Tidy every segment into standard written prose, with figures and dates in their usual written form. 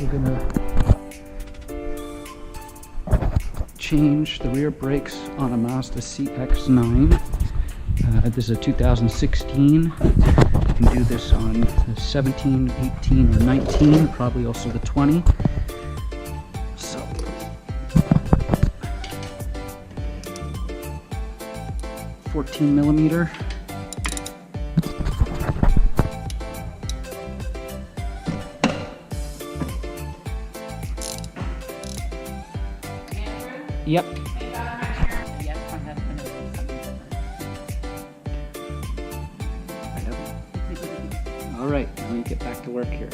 we're gonna change the rear brakes on a Mazda CX-9. This is a 2016. You can do this on the 17, 18, or 19, probably also the 20. So, $14mm. Yep. All right, let me get back to work here.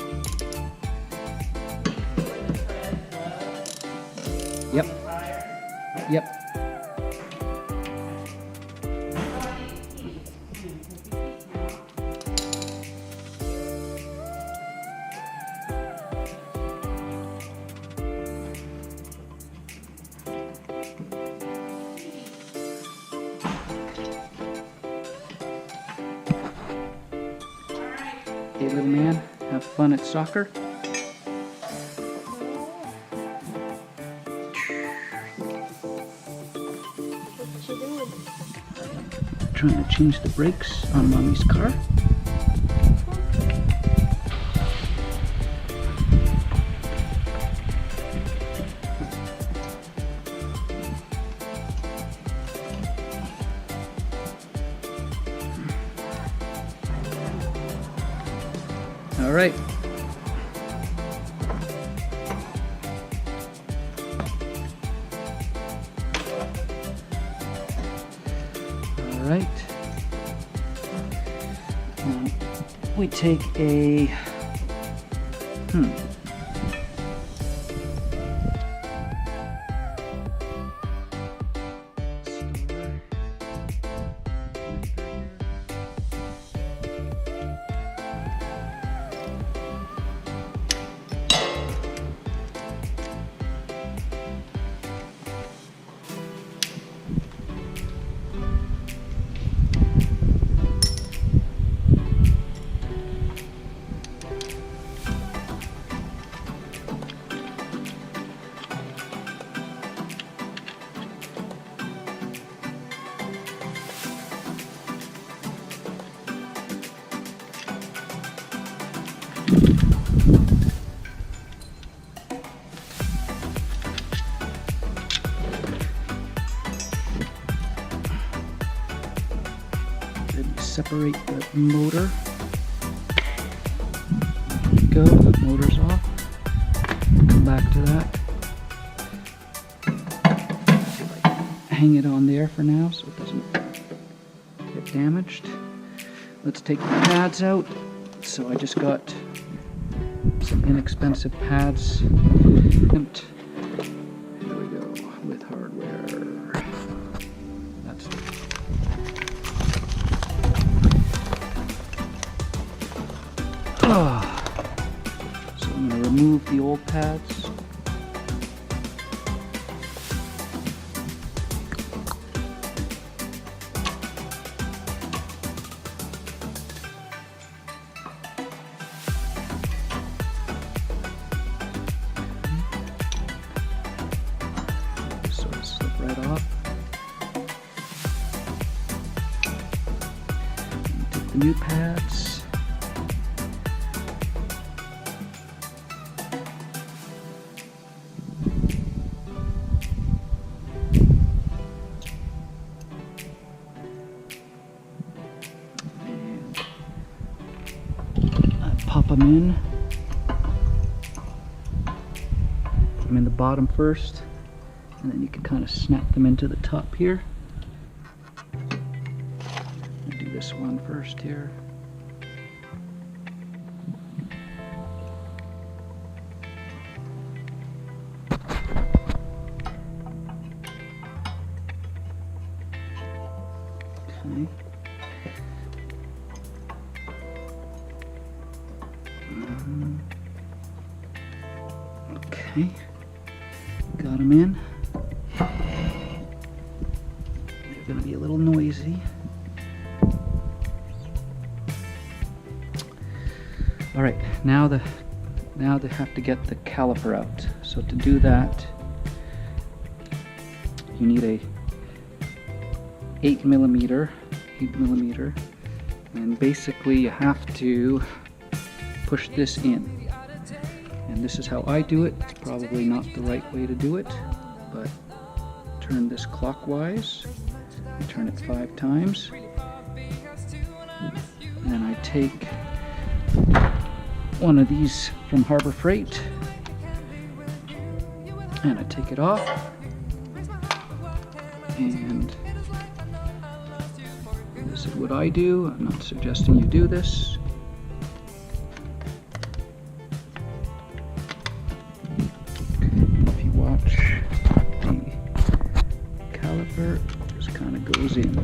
Yep. Yep. Hey, little man, have fun at soccer. Trying to change the brakes on Mommy's car. All right. All right. Now we take a separate the motor. There you go, the motor's off. Come back to that. See if I can hang it on there for now so it doesn't get damaged. Let's take the pads out. So I just got some inexpensive pads. And here we go with hardware. That's it. So I'm going to remove the old pads. Sort of slip right off. Take the new pads. Pop them in. Put them in the bottom first, and then you can kind of snap them into the top here. I'll do this one first here. Okay. Okay, got them in. They're going to be a little noisy. All right, now the Now they have to get the caliper out. So to do that, you need a 8 millimeter, and basically you have to push this in. And this is how I do it. It's probably not the right way to do it, but turn this clockwise. I turn it 5 times. And then I take one of these from Harbor Freight and I take it off, and this is what I do. I'm not suggesting you do this. If you watch, the caliper just kind of goes in.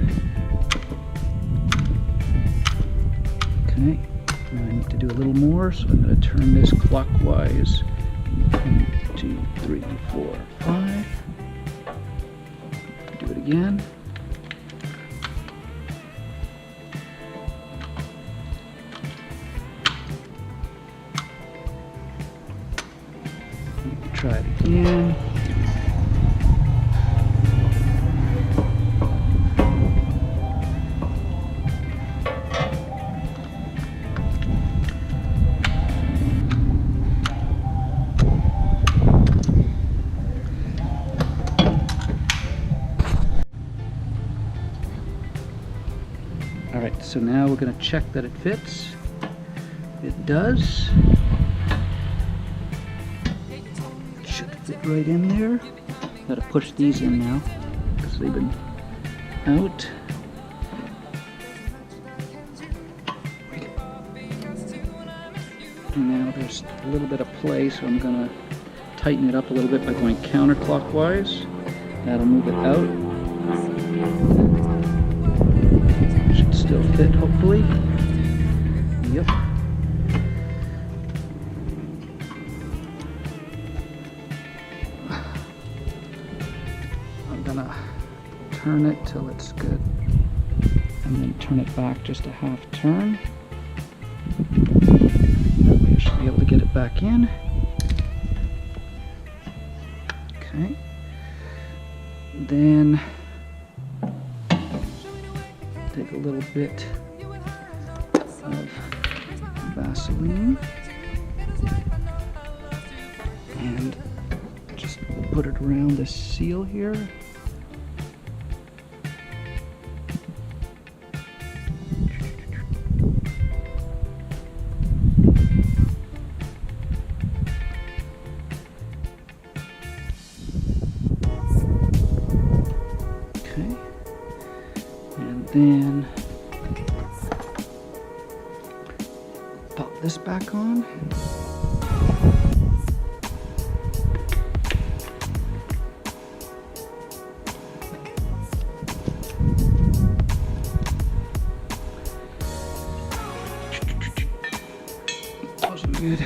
Okay, now I need to do a little more, so I'm going to turn this clockwise. 1, 2, 3, 4, 5. Do it again. Try it again. Alright, so now we're going to check that it fits. It does. It should fit right in there. Got to push these in now because they've been out. And now there's a little bit of play, so I'm going to tighten it up a little bit by going counterclockwise. That'll move it out. Should still fit, hopefully. Yep. I'm gonna turn it till it's good, and then turn it back just a half turn. That way I should be able to get it back in. Okay. Then take a little bit of Vaseline and just put it around this seal here. Okay. And then pop this back on. Wasn't good.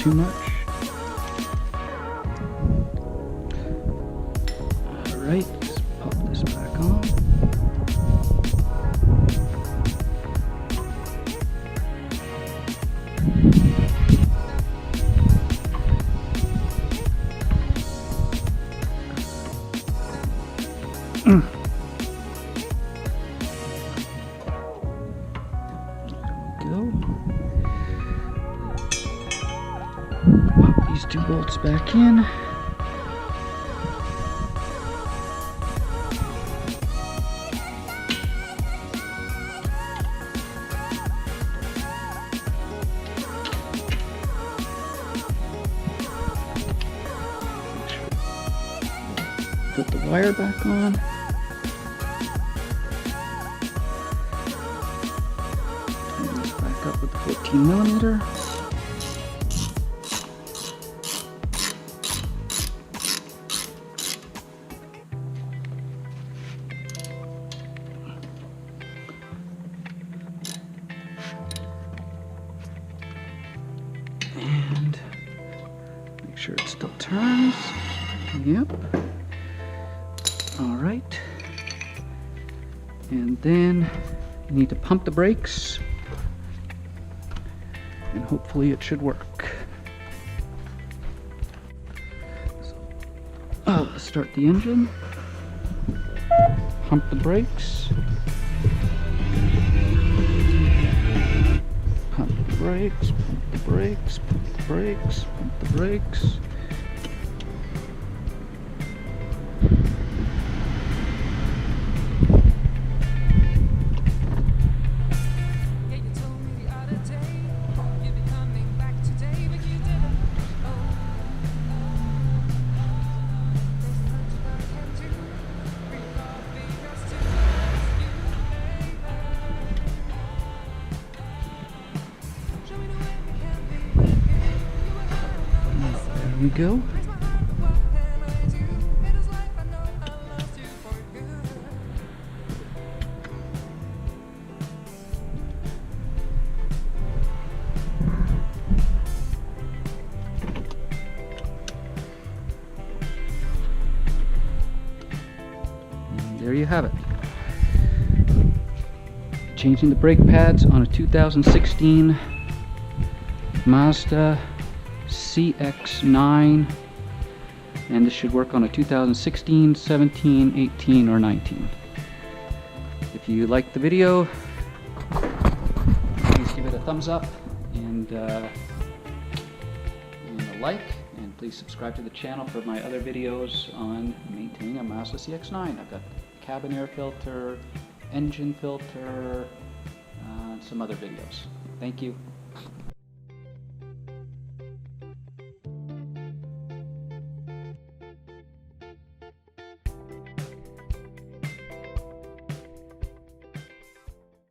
Too much. Alright, let's pop this back on. Pop these 2 bolts back in. put the wire back on. Tighten this back up with the 14mm. And make sure it still turns. Yep. All right. And then you need to pump the brakes, and hopefully it should work. So, start the engine, pump the brakes, pump the brakes, pump the brakes, pump the brakes, pump the brakes. There we go. And there you have it. Changing the brake pads on a 2016 Mazda CX-9, and this should work on a 2016, 17, 18, or 19. If you liked the video, please give it a thumbs up and a like, and please subscribe to the channel for my other videos on maintaining a Mazda CX-9. I've got cabin air filter, engine filter, and some other videos. Thank you.